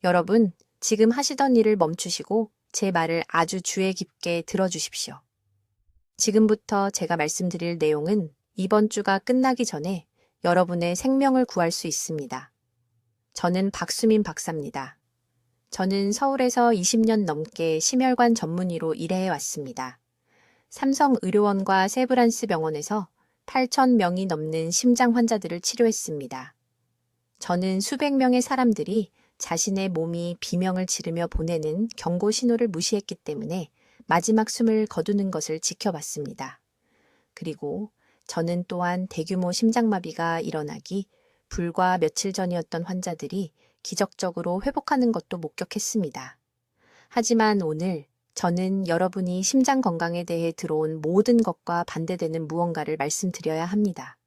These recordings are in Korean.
여러분, 지금 하시던 일을 멈추시고 제 말을 아주 주의 깊게 들어주십시오. 지금부터 제가 말씀드릴 내용은 이번 주가 끝나기 전에 여러분의 생명을 구할 수 있습니다. 저는 박수민 박사입니다. 저는 서울에서 20년 넘게 심혈관 전문의로 일해 왔습니다. 삼성의료원과 세브란스 병원에서 8,000명이 넘는 심장 환자들을 치료했습니다. 저는 수백 명의 사람들이 자신의 몸이 비명을 지르며 보내는 경고 신호를 무시했기 때문에 마지막 숨을 거두는 것을 지켜봤습니다. 그리고 저는 또한 대규모 심장마비가 일어나기 불과 며칠 전이었던 환자들이 기적적으로 회복하는 것도 목격했습니다. 하지만 오늘 저는 여러분이 심장 건강에 대해 들어온 모든 것과 반대되는 무언가를 말씀드려야 합니다.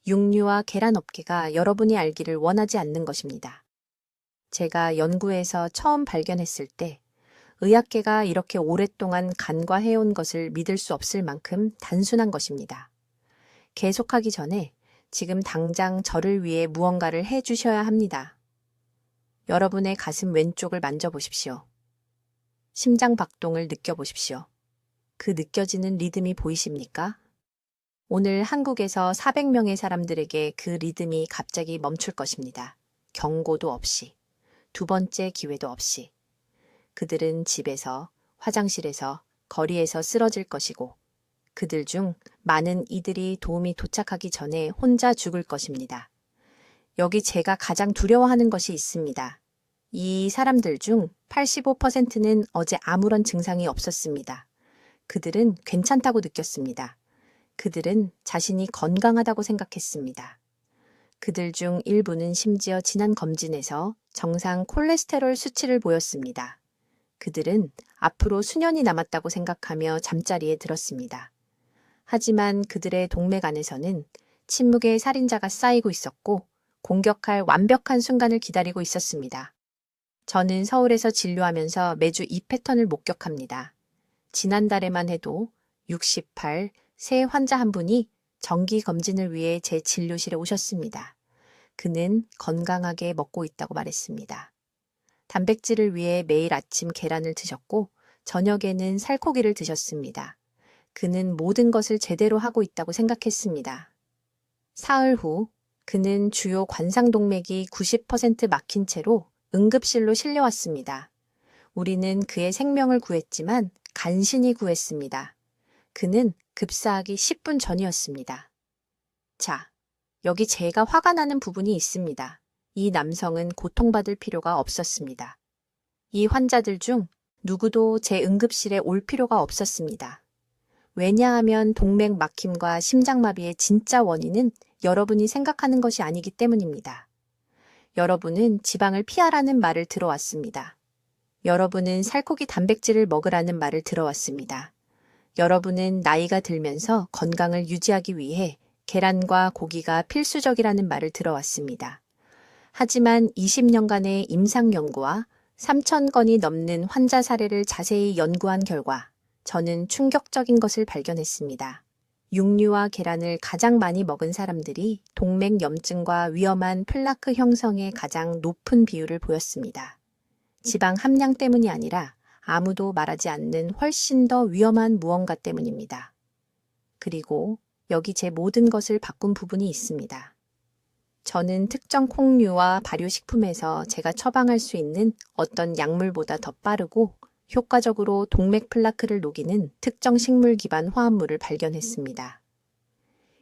육류와 계란 업계가 여러분이 알기를 원하지 않는 것입니다. 제가 연구에서 처음 발견했을 때 의학계가 이렇게 오랫동안 간과해온 것을 믿을 수 없을 만큼 단순한 것입니다. 계속하기 전에 지금 당장 저를 위해 무언가를 해 주셔야 합니다. 여러분의 가슴 왼쪽을 만져보십시오. 심장 박동을 느껴보십시오. 그 느껴지는 리듬이 보이십니까? 오늘 한국에서 400명의 사람들에게 그 리듬이 갑자기 멈출 것입니다. 경고도 없이, 두 번째 기회도 없이. 그들은 집에서, 화장실에서, 거리에서 쓰러질 것이고, 그들 중 많은 이들이 도움이 도착하기 전에 혼자 죽을 것입니다. 여기 제가 가장 두려워하는 것이 있습니다. 이 사람들 중 85%는 어제 아무런 증상이 없었습니다. 그들은 괜찮다고 느꼈습니다. 그들은 자신이 건강하다고 생각했습니다. 그들 중 일부는 심지어 지난 검진에서 정상 콜레스테롤 수치를 보였습니다. 그들은 앞으로 수년이 남았다고 생각하며 잠자리에 들었습니다. 하지만 그들의 동맥 안에서는 침묵의 살인자가 쌓이고 있었고 공격할 완벽한 순간을 기다리고 있었습니다. 저는 서울에서 진료하면서 매주 이 패턴을 목격합니다. 지난달에만 해도 68, 새 환자 한 분이 정기 검진을 위해 제 진료실에 오셨습니다. 그는 건강하게 먹고 있다고 말했습니다. 단백질을 위해 매일 아침 계란을 드셨고 저녁에는 살코기를 드셨습니다. 그는 모든 것을 제대로 하고 있다고 생각했습니다. 사흘 후 그는 주요 관상동맥이 90% 막힌 채로 응급실로 실려왔습니다. 우리는 그의 생명을 구했지만 간신히 구했습니다. 그는 급사하기 10분 전이었습니다. 자, 여기 제가 화가 나는 부분이 있습니다. 이 남성은 고통받을 필요가 없었습니다. 이 환자들 중 누구도 제 응급실에 올 필요가 없었습니다. 왜냐하면 동맥 막힘과 심장마비의 진짜 원인은 여러분이 생각하는 것이 아니기 때문입니다. 여러분은 지방을 피하라는 말을 들어왔습니다. 여러분은 살코기 단백질을 먹으라는 말을 들어왔습니다. 여러분은 나이가 들면서 건강을 유지하기 위해 계란과 고기가 필수적이라는 말을 들어왔습니다. 하지만 20년간의 임상 연구와 3,000건이 넘는 환자 사례를 자세히 연구한 결과 저는 충격적인 것을 발견했습니다. 육류와 계란을 가장 많이 먹은 사람들이 동맥염증과 위험한 플라크 형성에 가장 높은 비율을 보였습니다. 지방 함량 때문이 아니라 아무도 말하지 않는 훨씬 더 위험한 무언가 때문입니다. 그리고 여기 제 모든 것을 바꾼 부분이 있습니다. 저는 특정 콩류와 발효식품에서 제가 처방할 수 있는 어떤 약물보다 더 빠르고 효과적으로 동맥 플라크를 녹이는 특정 식물 기반 화합물을 발견했습니다.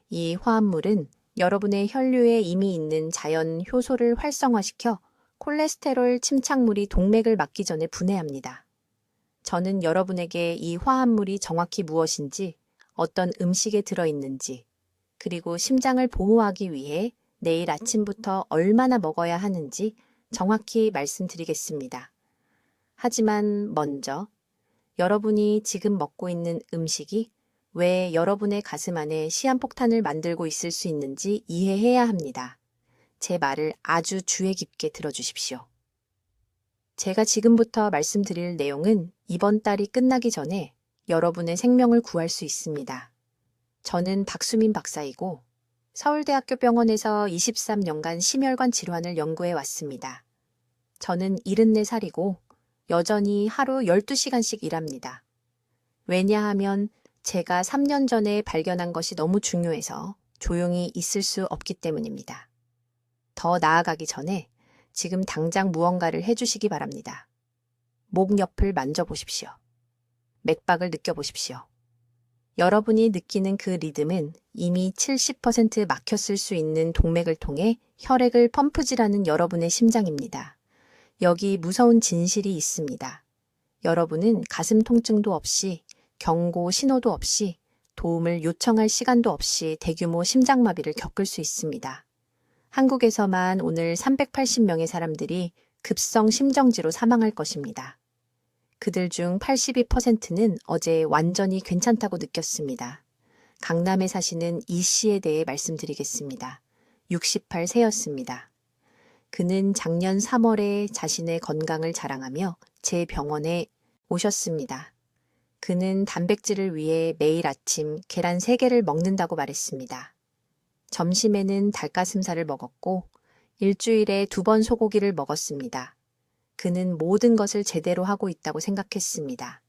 이 화합물은 여러분의 혈류에 이미 있는 자연 효소를 활성화시켜 콜레스테롤 침착물이 동맥을 막기 전에 분해합니다. 저는 여러분에게 이 화합물이 정확히 무엇인지, 어떤 음식에 들어있는지, 그리고 심장을 보호하기 위해 내일 아침부터 얼마나 먹어야 하는지 정확히 말씀드리겠습니다. 하지만 먼저 여러분이 지금 먹고 있는 음식이 왜 여러분의 가슴 안에 시한폭탄을 만들고 있을 수 있는지 이해해야 합니다. 제 말을 아주 주의 깊게 들어주십시오. 제가 지금부터 말씀드릴 내용은 이번 달이 끝나기 전에 여러분의 생명을 구할 수 있습니다. 저는 박수민 박사이고 서울대학교 병원에서 23년간 심혈관 질환을 연구해 왔습니다. 저는 74살이고 여전히 하루 12시간씩 일합니다. 왜냐하면 제가 3년 전에 발견한 것이 너무 중요해서 조용히 있을 수 없기 때문입니다. 더 나아가기 전에 지금 당장 무언가를 해주시기 바랍니다. 목 옆을 만져보십시오. 맥박을 느껴보십시오. 여러분이 느끼는 그 리듬은 이미 70% 막혔을 수 있는 동맥을 통해 혈액을 펌프질하는 여러분의 심장입니다. 여기 무서운 진실이 있습니다. 여러분은 가슴 통증도 없이, 경고 신호도 없이, 도움을 요청할 시간도 없이 대규모 심장마비를 겪을 수 있습니다. 한국에서만 오늘 380명의 사람들이 급성 심정지로 사망할 것입니다. 그들 중 82%는 어제 완전히 괜찮다고 느꼈습니다. 강남에 사시는 이 씨에 대해 말씀드리겠습니다. 68세였습니다. 그는 작년 3월에 자신의 건강을 자랑하며 제 병원에 오셨습니다. 그는 단백질을 위해 매일 아침 계란 3개를 먹는다고 말했습니다. 점심에는 닭가슴살을 먹었고 일주일에 2번 소고기를 먹었습니다. 그는 모든 것을 제대로 하고 있다고 생각했습니다.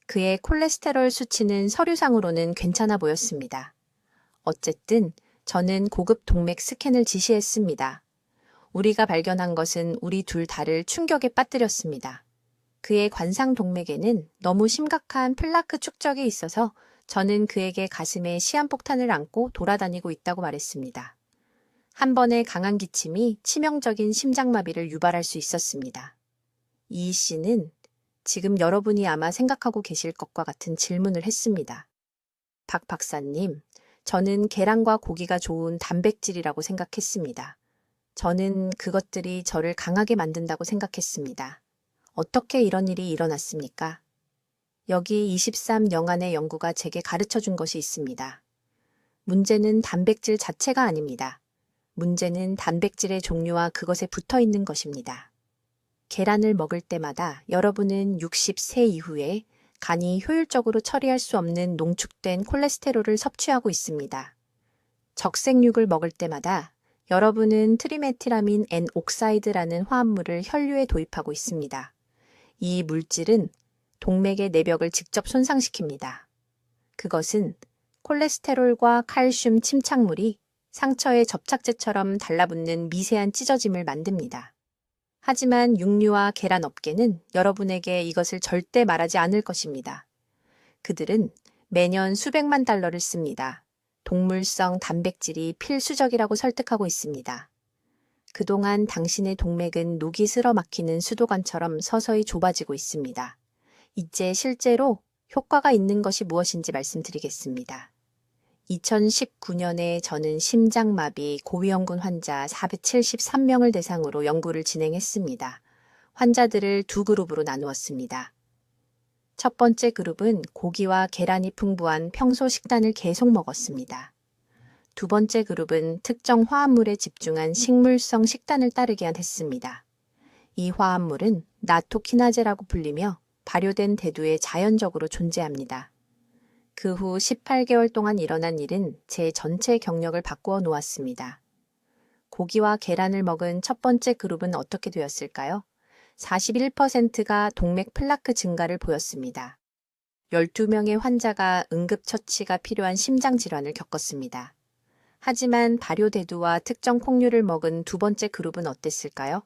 그의 콜레스테롤 수치는 서류상으로는 괜찮아 보였습니다. 어쨌든 저는 고급 동맥 스캔을 지시했습니다. 우리가 발견한 것은 우리 둘 다를 충격에 빠뜨렸습니다. 그의 관상 동맥에는 너무 심각한 플라크 축적이 있어서 저는 그에게 가슴에 시한폭탄을 안고 돌아다니고 있다고 말했습니다. 한 번의 강한 기침이 치명적인 심장마비를 유발할 수 있었습니다. 이 씨는 지금 여러분이 아마 생각하고 계실 것과 같은 질문을 했습니다. 박 박사님, 저는 계란과 고기가 좋은 단백질이라고 생각했습니다. 저는 그것들이 저를 강하게 만든다고 생각했습니다. 어떻게 이런 일이 일어났습니까? 여기 23년간의 연구가 제게 가르쳐 준 것이 있습니다. 문제는 단백질 자체가 아닙니다. 문제는 단백질의 종류와 그것에 붙어 있는 것입니다. 계란을 먹을 때마다 여러분은 60세 이후에 간이 효율적으로 처리할 수 없는 농축된 콜레스테롤을 섭취하고 있습니다. 적색육을 먹을 때마다 여러분은 트리메티라민 N옥사이드라는 화합물을 혈류에 도입하고 있습니다. 이 물질은 동맥의 내벽을 직접 손상시킵니다. 그것은 콜레스테롤과 칼슘 침착물이 상처의 접착제처럼 달라붙는 미세한 찢어짐을 만듭니다. 하지만 육류와 계란 업계는 여러분에게 이것을 절대 말하지 않을 것입니다. 그들은 매년 수백만 달러를 씁니다. 동물성 단백질이 필수적이라고 설득하고 있습니다. 그동안 당신의 동맥은 녹이 쓸어 막히는 수도관처럼 서서히 좁아지고 있습니다. 이제 실제로 효과가 있는 것이 무엇인지 말씀드리겠습니다. 2019년에 저는 심장마비 고위험군 환자 473명을 대상으로 연구를 진행했습니다. 환자들을 두 그룹으로 나누었습니다. 첫 번째 그룹은 고기와 계란이 풍부한 평소 식단을 계속 먹었습니다. 두 번째 그룹은 특정 화합물에 집중한 식물성 식단을 따르게 했습니다. 이 화합물은 나토키나제라고 불리며 발효된 대두에 자연적으로 존재합니다. 그 후 18개월 동안 일어난 일은 제 전체 경력을 바꾸어 놓았습니다. 고기와 계란을 먹은 첫 번째 그룹은 어떻게 되었을까요? 41%가 동맥 플라크 증가를 보였습니다. 12명의 환자가 응급처치가 필요한 심장질환을 겪었습니다. 하지만 발효대두와 특정 콩류를 먹은 두 번째 그룹은 어땠을까요?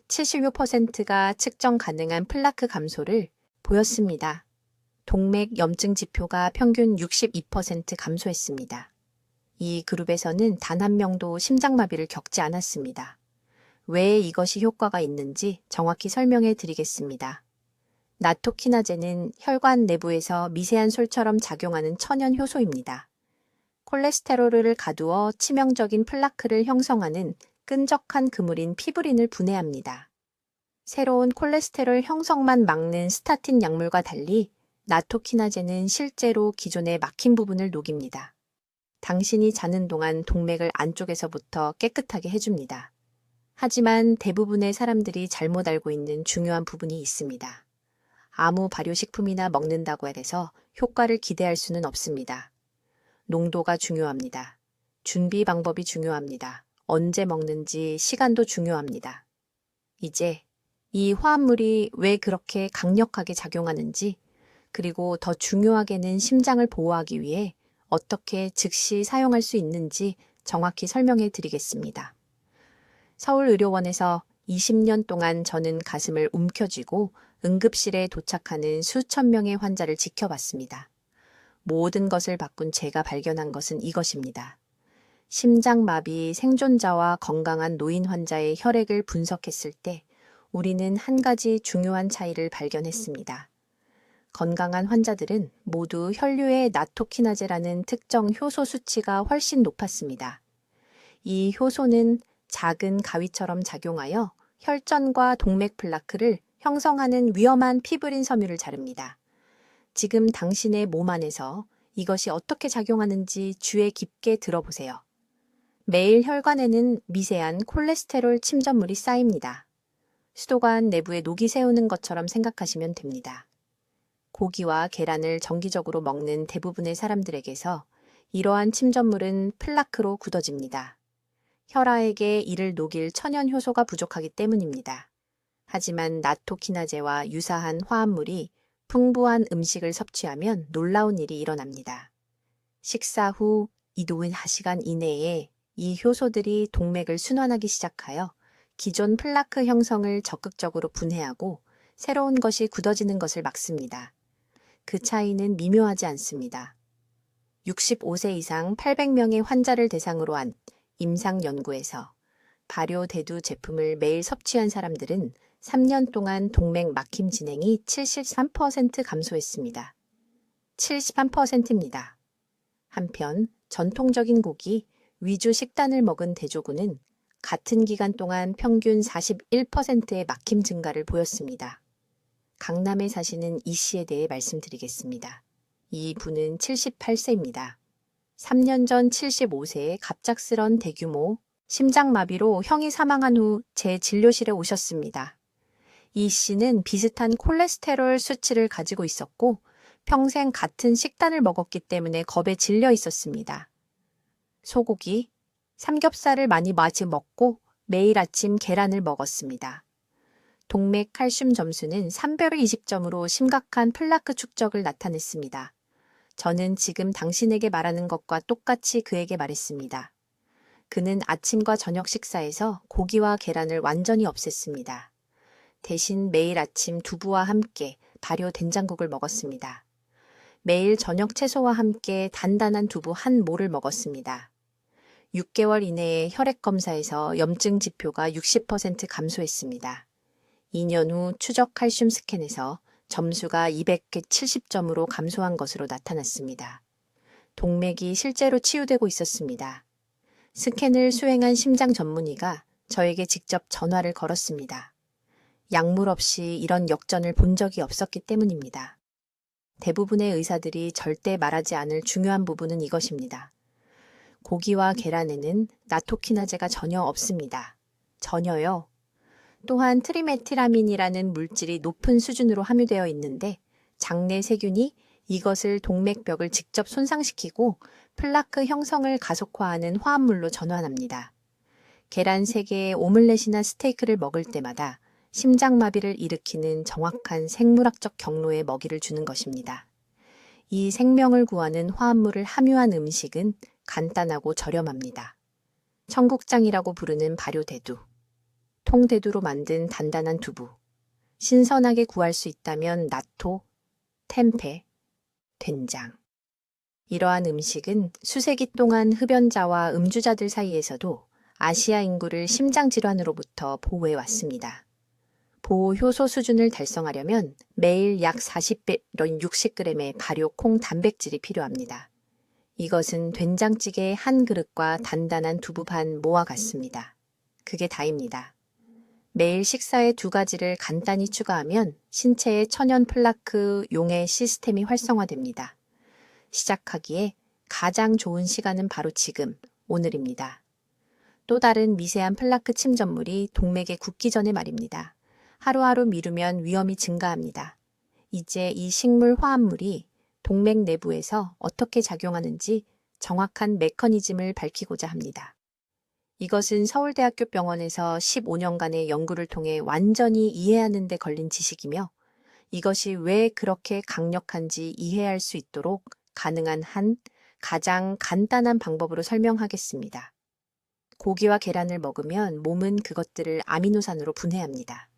76%가 측정 가능한 플라크 감소를 보였습니다. 동맥 염증 지표가 평균 62% 감소했습니다. 이 그룹에서는 단 한 명도 심장마비를 겪지 않았습니다. 왜 이것이 효과가 있는지 정확히 설명해 드리겠습니다. 나토키나제는 혈관 내부에서 미세한 솔처럼 작용하는 천연 효소입니다. 콜레스테롤을 가두어 치명적인 플라크를 형성하는 끈적한 그물인 피브린을 분해합니다. 새로운 콜레스테롤 형성만 막는 스타틴 약물과 달리 나토키나제는 실제로 기존의 막힌 부분을 녹입니다. 당신이 자는 동안 동맥을 안쪽에서부터 깨끗하게 해줍니다. 하지만 대부분의 사람들이 잘못 알고 있는 중요한 부분이 있습니다. 아무 발효식품이나 먹는다고 해서 효과를 기대할 수는 없습니다. 농도가 중요합니다. 준비 방법이 중요합니다. 언제 먹는지 시간도 중요합니다. 이제 이 화합물이 왜 그렇게 강력하게 작용하는지, 그리고 더 중요하게는 심장을 보호하기 위해 어떻게 즉시 사용할 수 있는지 정확히 설명해 드리겠습니다. 서울의료원에서 20년 동안 저는 가슴을 움켜쥐고 응급실에 도착하는 수천 명의 환자를 지켜봤습니다. 모든 것을 바꾼 제가 발견한 것은 이것입니다. 심장마비 생존자와 건강한 노인 환자의 혈액을 분석했을 때 우리는 한 가지 중요한 차이를 발견했습니다. 건강한 환자들은 모두 혈류의 나토키나제라는 특정 효소 수치가 훨씬 높았습니다. 이 효소는 작은 가위처럼 작용하여 혈전과 동맥 플라크를 형성하는 위험한 피브린 섬유를 자릅니다. 지금 당신의 몸 안에서 이것이 어떻게 작용하는지 주의 깊게 들어보세요. 매일 혈관에는 미세한 콜레스테롤 침전물이 쌓입니다. 수도관 내부에 녹이 새우는 것처럼 생각하시면 됩니다. 고기와 계란을 정기적으로 먹는 대부분의 사람들에게서 이러한 침전물은 플라크로 굳어집니다. 혈압에게 이를 녹일 천연 효소가 부족하기 때문입니다. 하지만 나토키나제와 유사한 화합물이 풍부한 음식을 섭취하면 놀라운 일이 일어납니다. 식사 후 이동 1시간 이내에 이 효소들이 동맥을 순환하기 시작하여 기존 플라크 형성을 적극적으로 분해하고 새로운 것이 굳어지는 것을 막습니다. 그 차이는 미묘하지 않습니다. 65세 이상 800명의 환자를 대상으로 한 임상 연구에서 발효대두 제품을 매일 섭취한 사람들은 3년 동안 동맥 막힘 진행이 73% 감소했습니다. 73%입니다. 한편 전통적인 고기, 위주 식단을 먹은 대조군은 같은 기간 동안 평균 41%의 막힘 증가를 보였습니다. 강남에 사시는 이 씨에 대해 말씀드리겠습니다. 이 분은 78세입니다. 3년 전 75세에 갑작스런 대규모 심장마비로 형이 사망한 후 제 진료실에 오셨습니다. 이 씨는 비슷한 콜레스테롤 수치를 가지고 있었고 평생 같은 식단을 먹었기 때문에 겁에 질려 있었습니다. 소고기, 삼겹살을 많이 먹고 매일 아침 계란을 먹었습니다. 동맥 칼슘 점수는 320점으로 심각한 플라크 축적을 나타냈습니다. 저는 지금 당신에게 말하는 것과 똑같이 그에게 말했습니다. 그는 아침과 저녁 식사에서 고기와 계란을 완전히 없앴습니다. 대신 매일 아침 두부와 함께 발효 된장국을 먹었습니다. 매일 저녁 채소와 함께 단단한 두부 한 모를 먹었습니다. 6개월 이내에 혈액 검사에서 염증 지표가 60% 감소했습니다. 2년 후 추적 칼슘 스캔에서 점수가 270점으로 감소한 것으로 나타났습니다. 동맥이 실제로 치유되고 있었습니다. 스캔을 수행한 심장 전문의가 저에게 직접 전화를 걸었습니다. 약물 없이 이런 역전을 본 적이 없었기 때문입니다. 대부분의 의사들이 절대 말하지 않을 중요한 부분은 이것입니다. 고기와 계란에는 나토키나제가 전혀 없습니다. 전혀요. 또한 트리메틸아민이라는 물질이 높은 수준으로 함유되어 있는데 장내 세균이 이것을 동맥벽을 직접 손상시키고 플라크 형성을 가속화하는 화합물로 전환합니다. 계란 3개의 오믈렛이나 스테이크를 먹을 때마다 심장마비를 일으키는 정확한 생물학적 경로에 먹이를 주는 것입니다. 이 생명을 구하는 화합물을 함유한 음식은 간단하고 저렴합니다. 청국장이라고 부르는 발효대두, 통대두로 만든 단단한 두부, 신선하게 구할 수 있다면 나토, 템페, 된장. 이러한 음식은 수세기 동안 흡연자와 음주자들 사이에서도 아시아 인구를 심장질환으로부터 보호해 왔습니다. 보호 효소 수준을 달성하려면 매일 약 60g의 발효 콩 단백질이 필요합니다. 이것은 된장찌개 한 그릇과 단단한 두부 반 모와 같습니다. 그게 다입니다. 매일 식사에 2가지를 간단히 추가하면 신체의 천연 플라크 용해 시스템이 활성화됩니다. 시작하기에 가장 좋은 시간은 바로 지금, 오늘입니다. 또 다른 미세한 플라크 침전물이 동맥에 굳기 전에 말입니다. 하루하루 미루면 위험이 증가합니다. 이제 이 식물 화합물이 동맥 내부에서 어떻게 작용하는지 정확한 메커니즘을 밝히고자 합니다. 이것은 서울대학교 병원에서 15년간의 연구를 통해 완전히 이해하는 데 걸린 지식이며 이것이 왜 그렇게 강력한지 이해할 수 있도록 가능한 한 가장 간단한 방법으로 설명하겠습니다. 고기와 계란을 먹으면 몸은 그것들을 아미노산으로 분해합니다.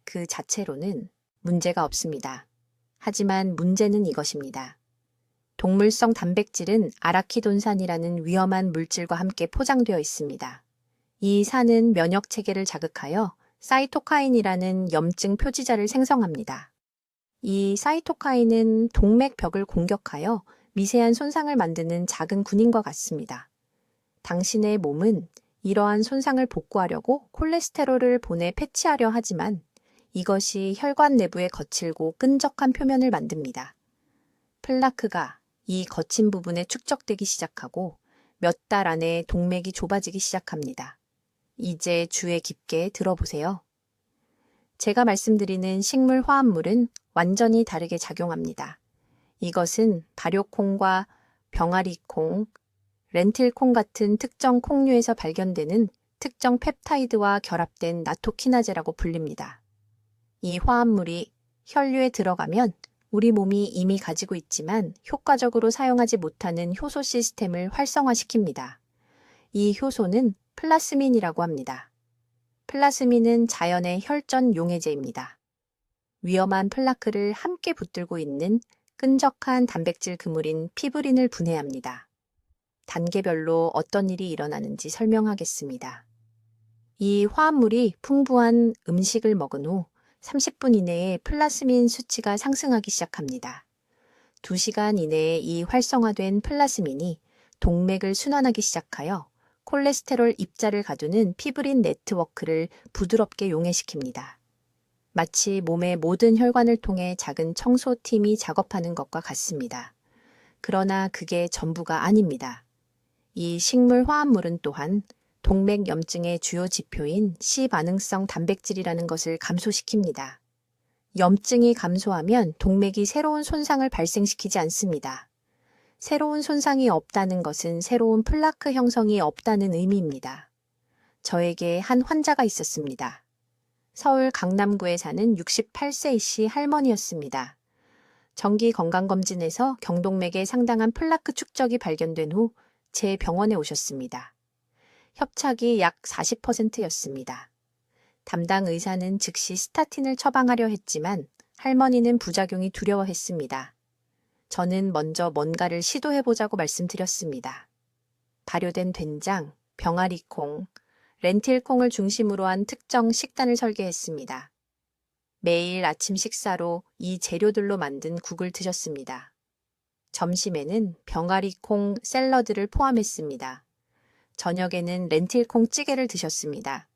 그 자체로는 문제가 없습니다. 하지만 문제는 이것입니다. 동물성 단백질은 아라키돈산이라는 위험한 물질과 함께 포장되어 있습니다. 이 산은 면역 체계를 자극하여 사이토카인이라는 염증 표지자를 생성합니다. 이 사이토카인은 동맥벽을 공격하여 미세한 손상을 만드는 작은 군인과 같습니다. 당신의 몸은 이러한 손상을 복구하려고 콜레스테롤을 보내 패치하려 하지만 이것이 혈관 내부의 거칠고 끈적한 표면을 만듭니다. 플라크가 이 거친 부분에 축적되기 시작하고 몇 달 안에 동맥이 좁아지기 시작합니다. 이제 주의 깊게 들어보세요. 제가 말씀드리는 식물 화합물은 완전히 다르게 작용합니다. 이것은 발효콩과 병아리콩, 렌틸콩 같은 특정 콩류에서 발견되는 특정 펩타이드와 결합된 나토키나제라고 불립니다. 이 화합물이 혈류에 들어가면 우리 몸이 이미 가지고 있지만 효과적으로 사용하지 못하는 효소 시스템을 활성화시킵니다. 이 효소는 플라스민이라고 합니다. 플라스민은 자연의 혈전 용해제입니다. 위험한 플라크를 함께 붙들고 있는 끈적한 단백질 그물인 피브린을 분해합니다. 단계별로 어떤 일이 일어나는지 설명하겠습니다. 이 화합물이 풍부한 음식을 먹은 후 30분 이내에 플라스민 수치가 상승하기 시작합니다. 2시간 이내에 이 활성화된 플라스민이 동맥을 순환하기 시작하여 콜레스테롤 입자를 가두는 피브린 네트워크를 부드럽게 용해시킵니다. 마치 몸의 모든 혈관을 통해 작은 청소팀이 작업하는 것과 같습니다. 그러나 그게 전부가 아닙니다. 이 식물 화합물은 또한 동맥 염증의 주요 지표인 C반응성 단백질이라는 것을 감소시킵니다. 염증이 감소하면 동맥이 새로운 손상을 발생시키지 않습니다. 새로운 손상이 없다는 것은 새로운 플라크 형성이 없다는 의미입니다. 저에게 한 환자가 있었습니다. 서울 강남구에 사는 68세이씨 할머니였습니다. 정기 건강검진에서 경동맥에 상당한 플라크 축적이 발견된 후 제 병원에 오셨습니다. 협착이 약 40%였습니다. 담당 의사는 즉시 스타틴을 처방하려 했지만 할머니는 부작용이 두려워했습니다. 저는 먼저 뭔가를 시도해보자고 말씀드렸습니다. 발효된 된장, 병아리콩, 렌틸콩을 중심으로 한 특정 식단을 설계했습니다. 매일 아침 식사로 이 재료들로 만든 국을 드셨습니다. 점심에는 병아리콩 샐러드를 포함했습니다. 저녁에는 렌틸콩 찌개를 드셨습니다.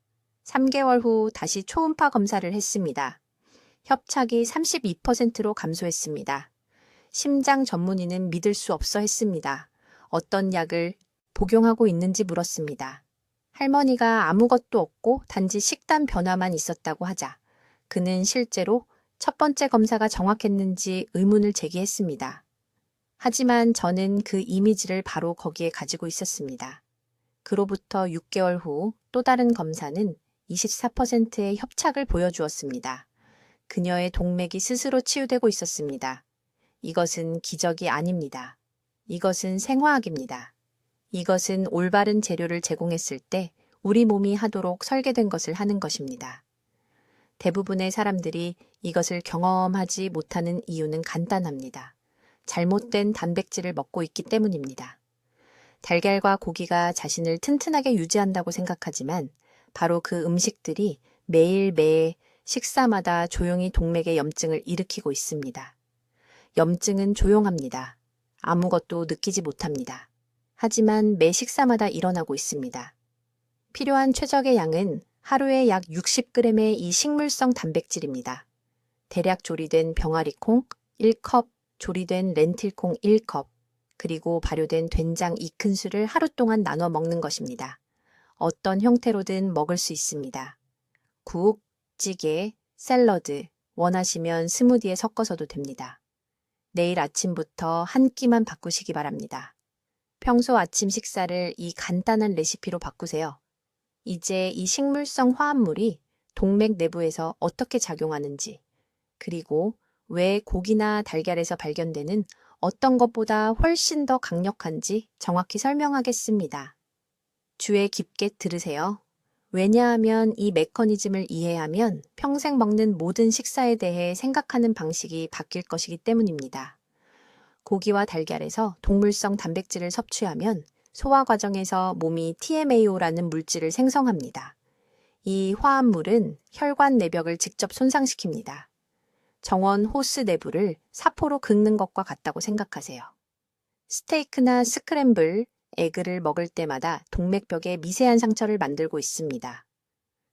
3개월 후 다시 초음파 검사를 했습니다. 협착이 32%로 감소했습니다. 심장 전문의는 믿을 수 없어 했습니다. 어떤 약을 복용하고 있는지 물었습니다. 할머니가 아무것도 없고 단지 식단 변화만 있었다고 하자 그는 실제로 첫 번째 검사가 정확했는지 의문을 제기했습니다. 하지만 저는 그 이미지를 바로 거기에 가지고 있었습니다. 그로부터 6개월 후 또 다른 검사는 24%의 협착을 보여주었습니다. 그녀의 동맥이 스스로 치유되고 있었습니다. 이것은 기적이 아닙니다. 이것은 생화학입니다. 이것은 올바른 재료를 제공했을 때 우리 몸이 하도록 설계된 것을 하는 것입니다. 대부분의 사람들이 이것을 경험하지 못하는 이유는 간단합니다. 잘못된 단백질을 먹고 있기 때문입니다. 달걀과 고기가 자신을 튼튼하게 유지한다고 생각하지만 바로 그 음식들이 매일매일 식사마다 조용히 동맥의 염증을 일으키고 있습니다. 염증은 조용합니다. 아무것도 느끼지 못합니다. 하지만 매 식사마다 일어나고 있습니다. 필요한 최적의 양은 하루에 약 60g의 이 식물성 단백질입니다. 대략 조리된 병아리콩 1컵, 조리된 렌틸콩 1컵, 그리고 발효된 된장 2큰술을 하루 동안 나눠 먹는 것입니다. 어떤 형태로든 먹을 수 있습니다. 국, 찌개, 샐러드, 원하시면 스무디에 섞어서도 됩니다. 내일 아침부터 한 끼만 바꾸시기 바랍니다. 평소 아침 식사를 이 간단한 레시피로 바꾸세요. 이제 이 식물성 화합물이 동맥 내부에서 어떻게 작용하는지, 그리고 왜 고기나 달걀에서 발견되는 어떤 것보다 훨씬 더 강력한지 정확히 설명하겠습니다. 주의 깊게 들으세요. 왜냐하면 이 메커니즘을 이해하면 평생 먹는 모든 식사에 대해 생각하는 방식이 바뀔 것이기 때문입니다. 고기와 달걀에서 동물성 단백질을 섭취하면 소화 과정에서 몸이 TMAO라는 물질을 생성합니다. 이 화합물은 혈관 내벽을 직접 손상시킵니다. 정원 호스 내부를 사포로 긁는 것과 같다고 생각하세요. 스테이크나 스크램블, 에그를 먹을 때마다 동맥벽에 미세한 상처를 만들고 있습니다.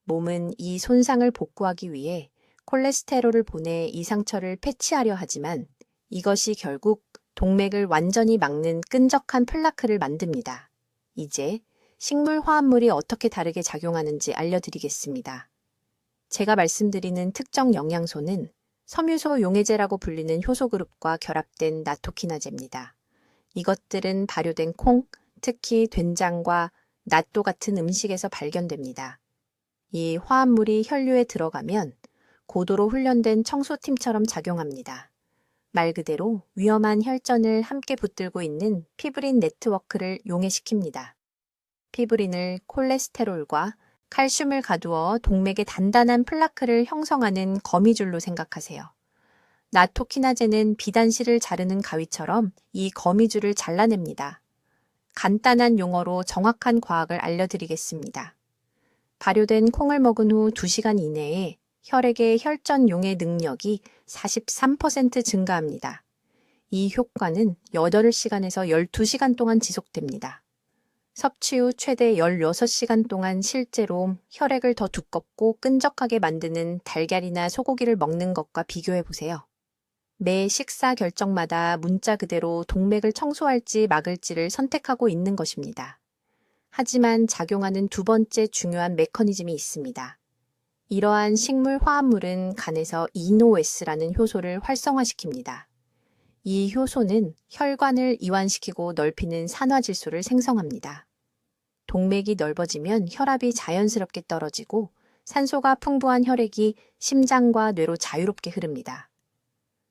몸은 이 손상을 복구하기 위해 콜레스테롤을 보내 이 상처를 패치하려 하지만 이것이 결국 동맥을 완전히 막는 끈적한 플라크를 만듭니다. 이제 식물 화합물이 어떻게 다르게 작용하는지 알려드리겠습니다. 제가 말씀드리는 특정 영양소는 섬유소 용해제라고 불리는 효소 그룹과 결합된 나토키나제입니다. 이것들은 발효된 콩, 특히 된장과 낫또 같은 음식에서 발견됩니다. 이 화합물이 혈류에 들어가면 고도로 훈련된 청소팀처럼 작용합니다. 말 그대로 위험한 혈전을 함께 붙들고 있는 피브린 네트워크를 용해시킵니다. 피브린을 콜레스테롤과 칼슘을 가두어 동맥에 단단한 플라크를 형성하는 거미줄로 생각하세요. 나토키나제는 비단실을 자르는 가위처럼 이 거미줄을 잘라냅니다. 간단한 용어로 정확한 과학을 알려드리겠습니다. 발효된 콩을 먹은 후 2시간 이내에 혈액의 혈전 용해 능력이 43% 증가합니다. 이 효과는 8시간에서 12시간 동안 지속됩니다. 섭취 후 최대 16시간 동안 실제로 혈액을 더 두껍고 끈적하게 만드는 달걀이나 소고기를 먹는 것과 비교해 보세요. 매 식사 결정마다 문자 그대로 동맥을 청소할지 막을지를 선택하고 있는 것입니다. 하지만 작용하는 두 번째 중요한 메커니즘이 있습니다. 이러한 식물 화합물은 간에서 이노에스라는 효소를 활성화시킵니다. 이 효소는 혈관을 이완시키고 넓히는 산화질소를 생성합니다. 동맥이 넓어지면 혈압이 자연스럽게 떨어지고 산소가 풍부한 혈액이 심장과 뇌로 자유롭게 흐릅니다.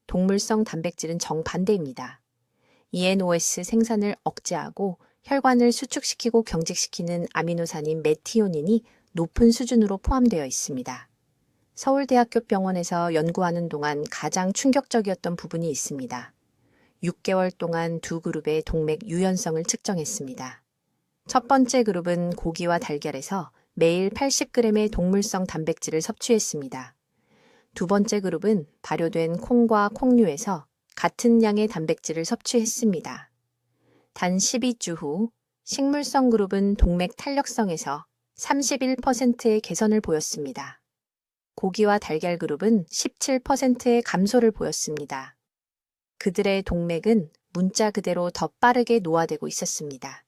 동물성 단백질은 정반대입니다. ENOS 생산을 억제하고 혈관을 수축시키고 경직시키는 아미노산인 메티오닌이 높은 수준으로 포함되어 있습니다. 서울대학교 병원에서 연구하는 동안 가장 충격적이었던 부분이 있습니다. 6개월 동안 두 그룹의 동맥 유연성을 측정했습니다. 첫 번째 그룹은 고기와 달걀에서 매일 80g의 동물성 단백질을 섭취했습니다. 두 번째 그룹은 발효된 콩과 콩류에서 같은 양의 단백질을 섭취했습니다. 단 12주 후 식물성 그룹은 동맥 탄력성에서 31%의 개선을 보였습니다. 고기와 달걀 그룹은 17%의 감소를 보였습니다. 그들의 동맥은 문자 그대로 더 빠르게 노화되고 있었습니다.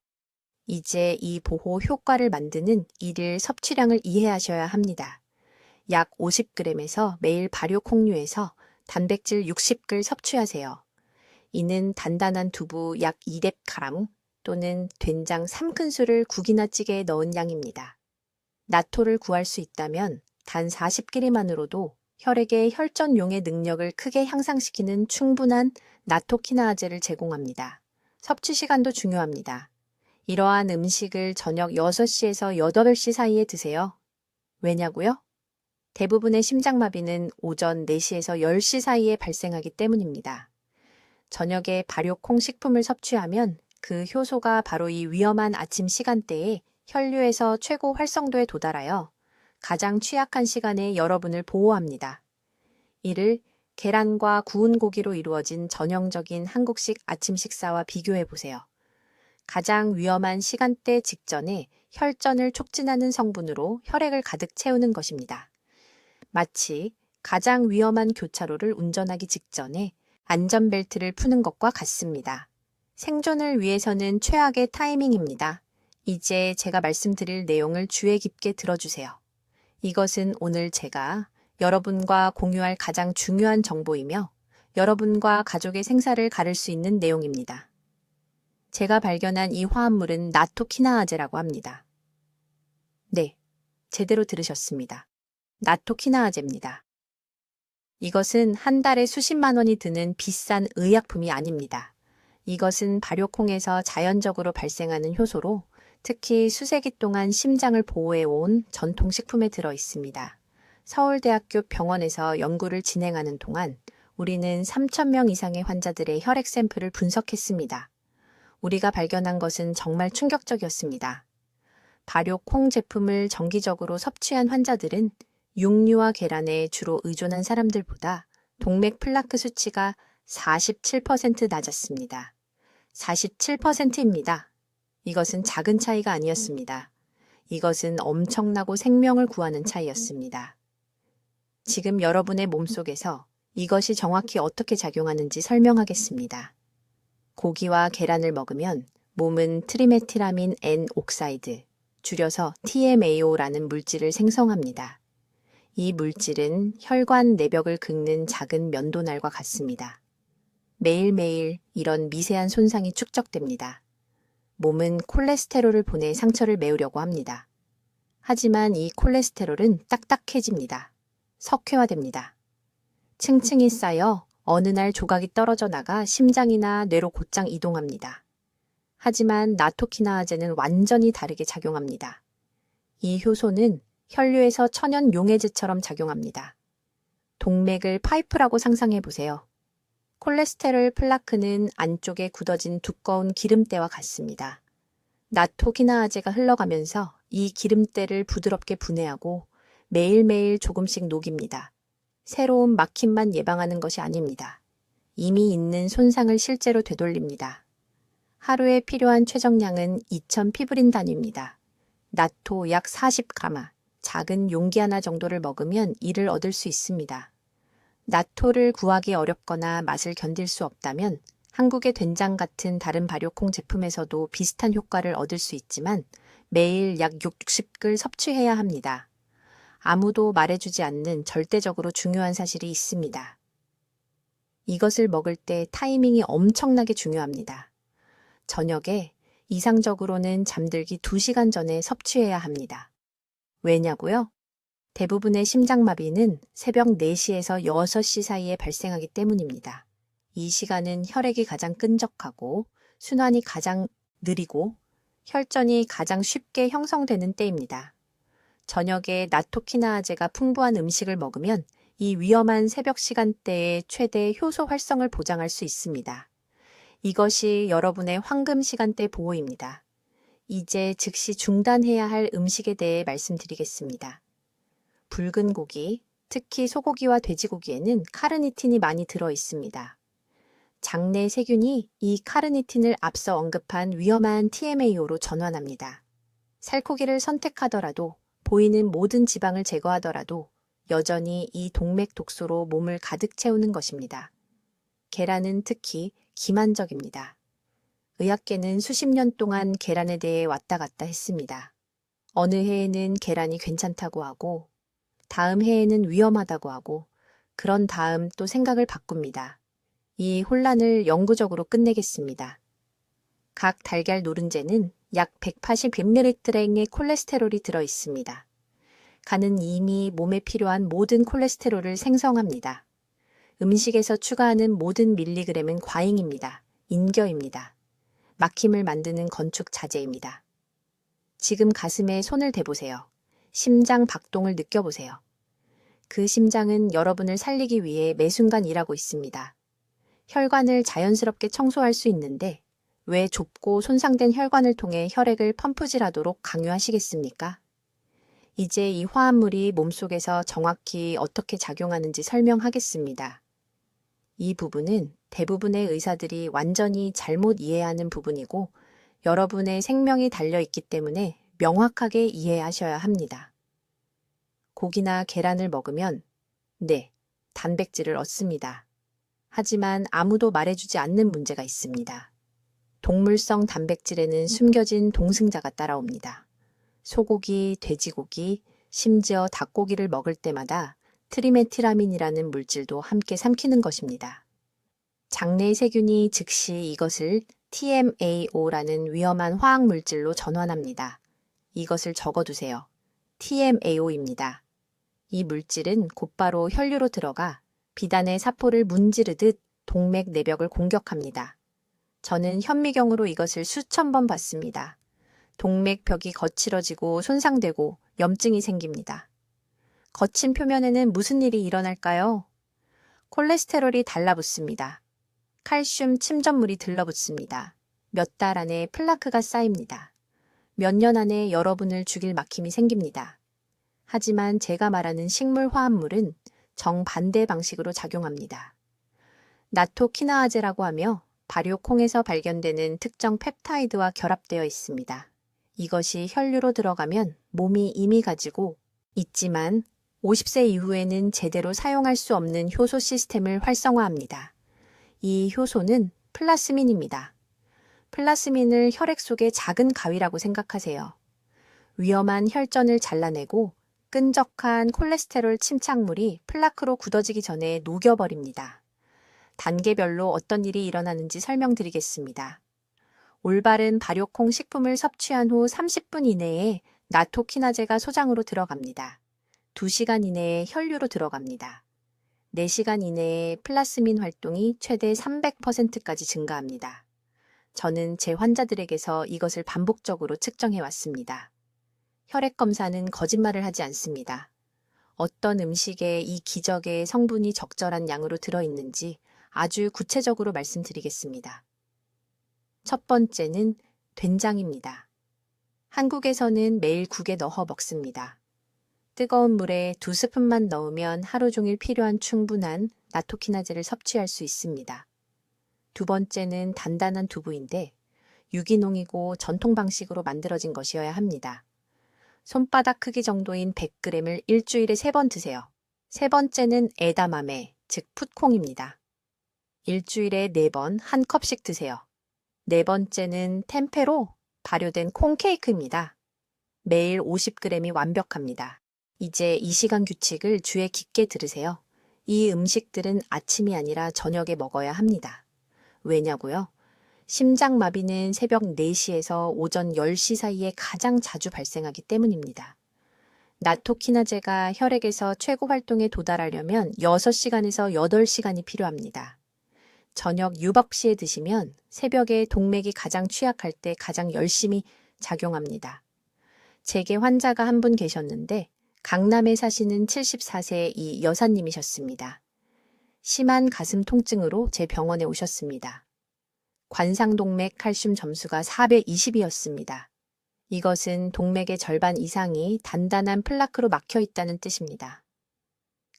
이제 이 보호 효과를 만드는 일일 섭취량을 이해하셔야 합니다. 약 50g에서 매일 발효 콩류에서 단백질 60g 섭취하세요. 이는 단단한 두부 약 200g 또는 된장 3큰술을 국이나 찌개에 넣은 양입니다. 나토를 구할 수 있다면 단 40g만으로도 혈액의 혈전 용해 능력을 크게 향상시키는 충분한 나토키나아제를 제공합니다. 섭취 시간도 중요합니다. 이러한 음식을 저녁 6시에서 8시 사이에 드세요. 왜냐고요? 대부분의 심장마비는 오전 4시에서 10시 사이에 발생하기 때문입니다. 저녁에 발효콩 식품을 섭취하면 그 효소가 바로 이 위험한 아침 시간대에 혈류에서 최고 활성도에 도달하여 가장 취약한 시간에 여러분을 보호합니다. 이를 계란과 구운 고기로 이루어진 전형적인 한국식 아침 식사와 비교해 보세요. 가장 위험한 시간대 직전에 혈전을 촉진하는 성분으로 혈액을 가득 채우는 것입니다. 마치 가장 위험한 교차로를 운전하기 직전에 안전벨트를 푸는 것과 같습니다. 생존을 위해서는 최악의 타이밍입니다. 이제 제가 말씀드릴 내용을 주의 깊게 들어주세요. 이것은 오늘 제가 여러분과 공유할 가장 중요한 정보이며 여러분과 가족의 생사를 가를 수 있는 내용입니다. 제가 발견한 이 화합물은 나토키나아제라고 합니다. 네, 제대로 들으셨습니다. 나토키나아제입니다. 이것은 한 달에 수십만 원이 드는 비싼 의약품이 아닙니다. 이것은 발효콩에서 자연적으로 발생하는 효소로 특히 수세기 동안 심장을 보호해온 전통식품에 들어 있습니다. 서울대학교 병원에서 연구를 진행하는 동안 우리는 3,000명 이상의 환자들의 혈액 샘플을 분석했습니다. 우리가 발견한 것은 정말 충격적이었습니다. 발효콩 제품을 정기적으로 섭취한 환자들은 육류와 계란에 주로 의존한 사람들보다 동맥 플라크 수치가 47% 낮았습니다. 47%입니다. 이것은 작은 차이가 아니었습니다. 이것은 엄청나고 생명을 구하는 차이였습니다. 지금 여러분의 몸속에서 이것이 정확히 어떻게 작용하는지 설명하겠습니다. 고기와 계란을 먹으면 몸은 트리메티라민 N 옥사이드, 줄여서 TMAO라는 물질을 생성합니다. 이 물질은 혈관 내벽을 긁는 작은 면도날과 같습니다. 매일매일 이런 미세한 손상이 축적됩니다. 몸은 콜레스테롤을 보내 상처를 메우려고 합니다. 하지만 이 콜레스테롤은 딱딱해집니다. 석회화됩니다. 층층이 쌓여 어느 날 조각이 떨어져 나가 심장이나 뇌로 곧장 이동합니다. 하지만 나토키나아제는 완전히 다르게 작용합니다. 이 효소는 혈류에서 천연 용해제처럼 작용합니다. 동맥을 파이프라고 상상해 보세요. 콜레스테롤 플라크는 안쪽에 굳어진 두꺼운 기름때와 같습니다. 나토키나아제가 흘러가면서 이 기름때를 부드럽게 분해하고 매일매일 조금씩 녹입니다. 새로운 막힘만 예방하는 것이 아닙니다. 이미 있는 손상을 실제로 되돌립니다. 하루에 필요한 최정량은 2000피브린 단위입니다. 나토 약 40가마, 작은 용기 하나 정도를 먹으면 이를 얻을 수 있습니다. 나토를 구하기 어렵거나 맛을 견딜 수 없다면 한국의 된장 같은 다른 발효콩 제품에서도 비슷한 효과를 얻을 수 있지만 매일 약 60글 섭취해야 합니다. 아무도 말해주지 않는 절대적으로 중요한 사실이 있습니다. 이것을 먹을 때 타이밍이 엄청나게 중요합니다. 저녁에 이상적으로는 잠들기 2시간 전에 섭취해야 합니다. 왜냐고요? 대부분의 심장마비는 새벽 4시에서 6시 사이에 발생하기 때문입니다. 이 시간은 혈액이 가장 끈적하고 순환이 가장 느리고 혈전이 가장 쉽게 형성되는 때입니다. 저녁에 나토키나아제가 풍부한 음식을 먹으면 이 위험한 새벽 시간대에 최대 효소 활성을 보장할 수 있습니다. 이것이 여러분의 황금 시간대 보호입니다. 이제 즉시 중단해야 할 음식에 대해 말씀드리겠습니다. 붉은 고기, 특히 소고기와 돼지고기에는 카르니틴이 많이 들어 있습니다. 장내 세균이 이 카르니틴을 앞서 언급한 위험한 TMAO로 전환합니다. 살코기를 선택하더라도 보이는 모든 지방을 제거하더라도 여전히 이 동맥 독소로 몸을 가득 채우는 것입니다. 계란은 특히 기만적입니다. 의학계는 수십 년 동안 계란에 대해 왔다 갔다 했습니다. 어느 해에는 계란이 괜찮다고 하고 다음 해에는 위험하다고 하고 그런 다음 또 생각을 바꿉니다. 이 혼란을 영구적으로 끝내겠습니다. 각 달걀 노른자는 약 180ml의 콜레스테롤이 들어 있습니다. 간은 이미 몸에 필요한 모든 콜레스테롤을 생성합니다. 음식에서 추가하는 모든 밀리그램은 과잉입니다. 인겨입니다. 막힘을 만드는 건축 자재입니다. 지금 가슴에 손을 대보세요. 심장 박동을 느껴보세요. 그 심장은 여러분을 살리기 위해 매 순간 일하고 있습니다. 혈관을 자연스럽게 청소할 수 있는데 왜 좁고 손상된 혈관을 통해 혈액을 펌프질하도록 강요하시겠습니까? 이제 이 화합물이 몸속에서 정확히 어떻게 작용하는지 설명하겠습니다. 이 부분은 대부분의 의사들이 완전히 잘못 이해하는 부분이고 여러분의 생명이 달려있기 때문에 명확하게 이해하셔야 합니다. 고기나 계란을 먹으면 네, 단백질을 얻습니다. 하지만 아무도 말해주지 않는 문제가 있습니다. 동물성 단백질에는 숨겨진 동승자가 따라옵니다. 소고기, 돼지고기, 심지어 닭고기를 먹을 때마다 트리메티라민이라는 물질도 함께 삼키는 것입니다. 장내 세균이 즉시 이것을 TMAO라는 위험한 화학 물질로 전환합니다. 이것을 적어두세요. TMAO입니다. 이 물질은 곧바로 혈류로 들어가 비단의 사포를 문지르듯 동맥 내벽을 공격합니다. 저는 현미경으로 이것을 수천 번 봤습니다. 동맥벽이 거칠어지고 손상되고 염증이 생깁니다. 거친 표면에는 무슨 일이 일어날까요? 콜레스테롤이 달라붙습니다. 칼슘 침전물이 들러붙습니다. 몇 달 안에 플라크가 쌓입니다. 몇 년 안에 여러분을 죽일 막힘이 생깁니다. 하지만 제가 말하는 식물 화합물은 정반대 방식으로 작용합니다. 나토키나아제라고 하며 발효콩에서 발견되는 특정 펩타이드와 결합되어 있습니다. 이것이 혈류로 들어가면 몸이 이미 가지고 있지만 50세 이후에는 제대로 사용할 수 없는 효소 시스템을 활성화합니다. 이 효소는 플라스민입니다. 플라스민을 혈액 속의 작은 가위라고 생각하세요. 위험한 혈전을 잘라내고 끈적한 콜레스테롤 침착물이 플라크로 굳어지기 전에 녹여버립니다. 단계별로 어떤 일이 일어나는지 설명드리겠습니다. 올바른 발효콩 식품을 섭취한 후 30분 이내에 나토키나제가 소장으로 들어갑니다. 2시간 이내에 혈류로 들어갑니다. 4시간 이내에 플라스민 활동이 최대 300%까지 증가합니다. 저는 제 환자들에게서 이것을 반복적으로 측정해 왔습니다. 혈액 검사는 거짓말을 하지 않습니다. 어떤 음식에 이 기적의 성분이 적절한 양으로 들어있는지 아주 구체적으로 말씀드리겠습니다. 첫 번째는 된장입니다. 한국에서는 매일 국에 넣어 먹습니다. 뜨거운 물에 2스푼만 넣으면 하루 종일 필요한 충분한 나토키나제를 섭취할 수 있습니다. 두 번째는 단단한 두부인데 유기농이고 전통 방식으로 만들어진 것이어야 합니다. 손바닥 크기 정도인 100g을 일주일에 3번 드세요. 세 번째는 에다마메, 즉 풋콩입니다. 일주일에 4번 한 컵씩 드세요. 네 번째는 템페로, 발효된 콩케이크입니다. 매일 50g이 완벽합니다. 이제 이 시간 규칙을 주에 깊게 들으세요. 이 음식들은 아침이 아니라 저녁에 먹어야 합니다. 왜냐고요? 심장마비는 새벽 4시에서 오전 10시 사이에 가장 자주 발생하기 때문입니다. 나토키나제가 혈액에서 최고 활동에 도달하려면 6시간에서 8시간이 필요합니다. 저녁 유법 시에 드시면 새벽에 동맥이 가장 취약할 때 가장 열심히 작용합니다. 제게 환자가 한 분 계셨는데 강남에 사시는 74세 이 여사님이셨습니다. 심한 가슴 통증으로 제 병원에 오셨습니다. 관상동맥 칼슘 점수가 420이었습니다. 이것은 동맥의 절반 이상이 단단한 플라크로 막혀 있다는 뜻입니다.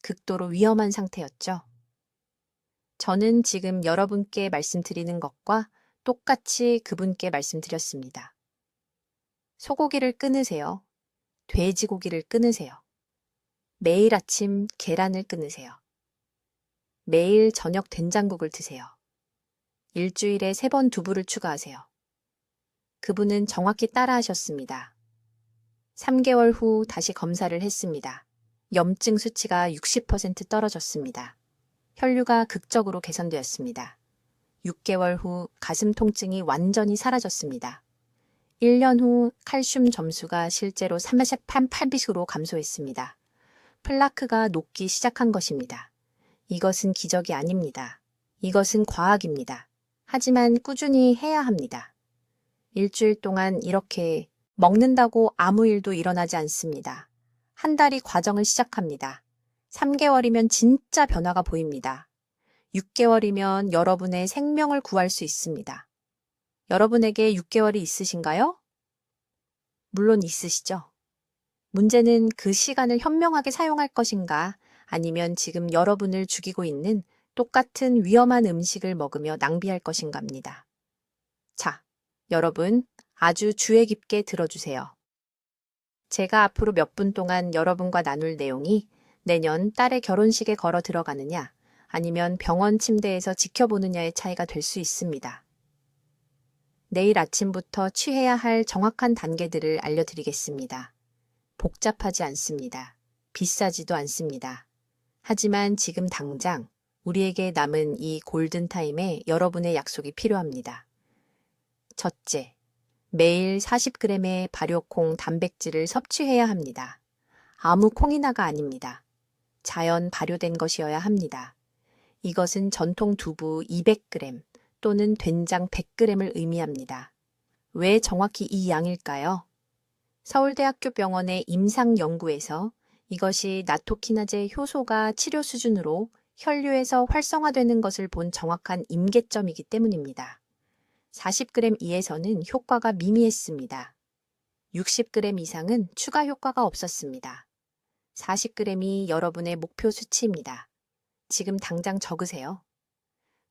극도로 위험한 상태였죠. 저는 지금 여러분께 말씀드리는 것과 똑같이 그분께 말씀드렸습니다. 소고기를 끊으세요. 돼지고기를 끊으세요. 매일 아침 계란을 끊으세요. 매일 저녁 된장국을 드세요. 일주일에 3번 두부를 추가하세요. 그분은 정확히 따라하셨습니다. 3개월 후 다시 검사를 했습니다. 염증 수치가 60% 떨어졌습니다. 혈류가 극적으로 개선되었습니다. 6개월 후 가슴 통증이 완전히 사라졌습니다. 1년 후 칼슘 점수가 실제로 38배로 감소했습니다. 플라크가 녹기 시작한 것입니다. 이것은 기적이 아닙니다. 이것은 과학입니다. 하지만 꾸준히 해야 합니다. 일주일 동안 이렇게 먹는다고 아무 일도 일어나지 않습니다. 한 달이 과정을 시작합니다. 3개월이면 진짜 변화가 보입니다. 6개월이면 여러분의 생명을 구할 수 있습니다. 여러분에게 6개월이 있으신가요? 물론 있으시죠. 문제는 그 시간을 현명하게 사용할 것인가 아니면 지금 여러분을 죽이고 있는 똑같은 위험한 음식을 먹으며 낭비할 것인가입니다. 자, 여러분 아주 주의 깊게 들어주세요. 제가 앞으로 몇 분 동안 여러분과 나눌 내용이 내년 딸의 결혼식에 걸어 들어가느냐 아니면 병원 침대에서 지켜보느냐의 차이가 될 수 있습니다. 내일 아침부터 취해야 할 정확한 단계들을 알려드리겠습니다. 복잡하지 않습니다. 비싸지도 않습니다. 하지만 지금 당장 우리에게 남은 이 골든타임에 여러분의 약속이 필요합니다. 첫째, 매일 40g의 발효콩 단백질을 섭취해야 합니다. 아무 콩이나가 아닙니다. 자연 발효된 것이어야 합니다. 이것은 전통 두부 200g 또는 된장 100g을 의미합니다. 왜 정확히 이 양일까요? 서울대학교 병원의 임상연구에서 이것이 나토키나제 효소가 치료 수준으로 혈류에서 활성화되는 것을 본 정확한 임계점이기 때문입니다. 40g 이에서는 효과가 미미했습니다. 60g 이상은 추가 효과가 없었습니다. 40g이 여러분의 목표 수치입니다. 지금 당장 적으세요.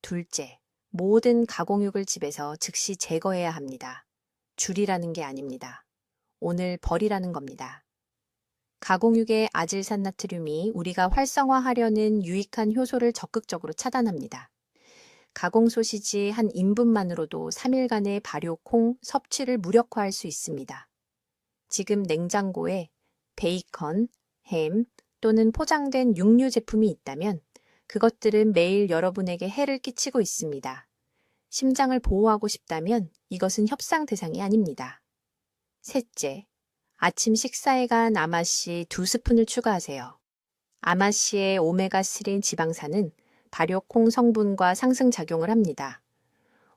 둘째, 모든 가공육을 집에서 즉시 제거해야 합니다. 줄이라는 게 아닙니다. 오늘 버리라는 겁니다. 가공육의 아질산나트륨이 우리가 활성화하려는 유익한 효소를 적극적으로 차단합니다. 가공 소시지 한 인분만으로도 3일간의 발효 콩 섭취를 무력화할 수 있습니다. 지금 냉장고에 베이컨, 햄 또는 포장된 육류 제품이 있다면 그것들은 매일 여러분에게 해를 끼치고 있습니다. 심장을 보호하고 싶다면 이것은 협상 대상이 아닙니다. 셋째, 아침 식사에 간 아마씨 2스푼을 추가하세요. 아마씨의 오메가3 지방산은 발효콩 성분과 상승작용을 합니다.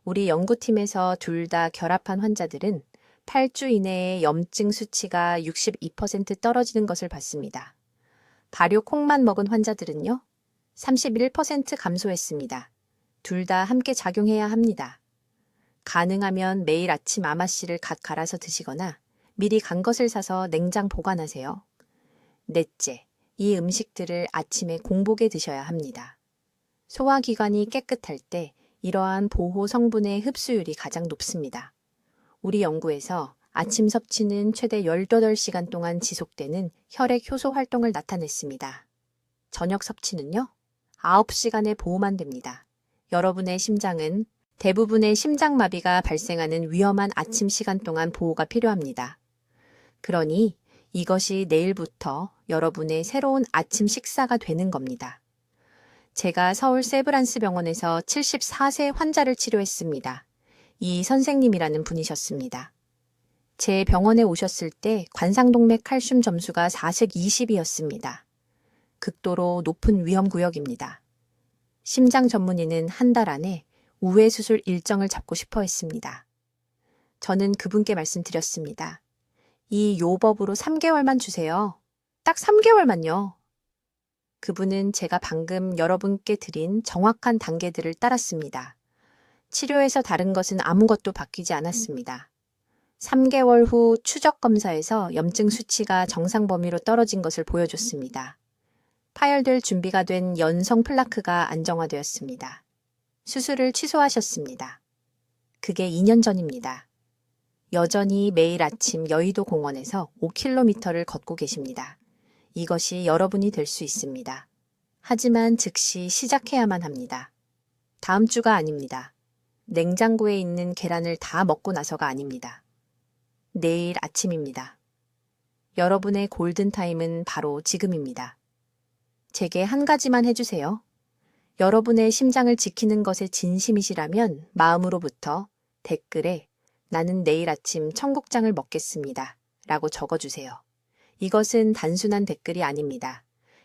우리 연구팀에서 둘 다 결합한 환자들은 8주 이내에 염증 수치가 62% 떨어지는 것을 봤습니다. 발효콩만 먹은 환자들은요, 31% 감소했습니다. 둘 다 함께 작용해야 합니다. 가능하면 매일 아침 아마씨를 갓 갈아서 드시거나 미리 간 것을 사서 냉장 보관하세요. 넷째, 이 음식들을 아침에 공복에 드셔야 합니다. 소화기관이 깨끗할 때 이러한 보호 성분의 흡수율이 가장 높습니다. 우리 연구에서 아침 섭취는 최대 18시간 동안 지속되는 혈액 효소 활동을 나타냈습니다. 저녁 섭취는요? 9시간의 보호만 됩니다. 여러분의 심장은 대부분의 심장마비가 발생하는 위험한 아침 시간 동안 보호가 필요합니다. 그러니 이것이 내일부터 여러분의 새로운 아침 식사가 되는 겁니다. 제가 서울 세브란스 병원에서 74세 환자를 치료했습니다. 이 선생님이라는 분이셨습니다. 제 병원에 오셨을 때 관상동맥 칼슘 점수가 420이었습니다. 극도로 높은 위험 구역입니다. 심장 전문의는 한 달 안에 우회 수술 일정을 잡고 싶어 했습니다. 저는 그분께 말씀드렸습니다. 이 요법으로 3개월만 주세요. 딱 3개월만요. 그분은 제가 방금 여러분께 드린 정확한 단계들을 따랐습니다. 치료에서 다른 것은 아무것도 바뀌지 않았습니다. 3개월 후 추적 검사에서 염증 수치가 정상 범위로 떨어진 것을 보여줬습니다. 파열될 준비가 된 연성 플라크가 안정화되었습니다. 수술을 취소하셨습니다. 그게 2년 전입니다. 여전히 매일 아침 여의도 공원에서 5km를 걷고 계십니다. 이것이 여러분이 될 수 있습니다. 하지만 즉시 시작해야만 합니다. 다음 주가 아닙니다. 냉장고에 있는 계란을 다 먹고 나서가 아닙니다. 내일 아침입니다. 여러분의 골든타임은 바로 지금입니다. 제게 한 가지만 해주세요. 여러분의 심장을 지키는 것에 진심이시라면 마음으로부터 댓글에 나는 내일 아침 청국장을 먹겠습니다. 라고 적어주세요. 이것은 단순한 댓글이 아닙니다.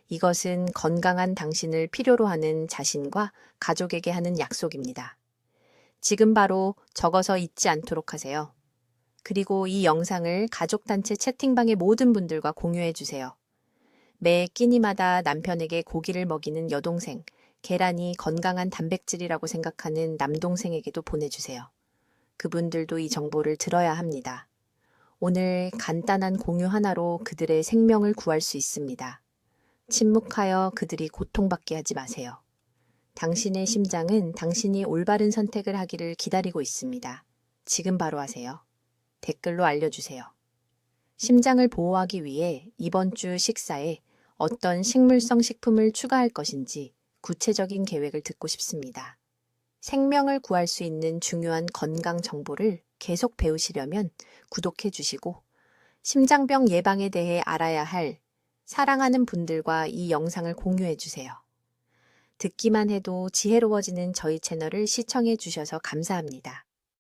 이것은 건강한 당신을 필요로 하는 자신과 가족에게 하는 약속입니다. 지금 바로 적어서 잊지 않도록 하세요. 그리고 이 영상을 가족단체 채팅방의 모든 분들과 공유해 주세요. 매 끼니마다 남편에게 고기를 먹이는 여동생, 계란이 건강한 단백질이라고 생각하는 남동생에게도 보내주세요. 그분들도 이 정보를 들어야 합니다. 오늘 간단한 공유 하나로 그들의 생명을 구할 수 있습니다. 침묵하여 그들이 고통받게 하지 마세요. 당신의 심장은 당신이 올바른 선택을 하기를 기다리고 있습니다. 지금 바로 하세요. 댓글로 알려주세요. 심장을 보호하기 위해 이번 주 식사에 어떤 식물성 식품을 추가할 것인지 구체적인 계획을 듣고 싶습니다. 생명을 구할 수 있는 중요한 건강 정보를 계속 배우시려면 구독해 주시고 심장병 예방에 대해 알아야 할 사랑하는 분들과 이 영상을 공유해 주세요. 듣기만 해도 지혜로워지는 저희 채널을 시청해 주셔서 감사합니다.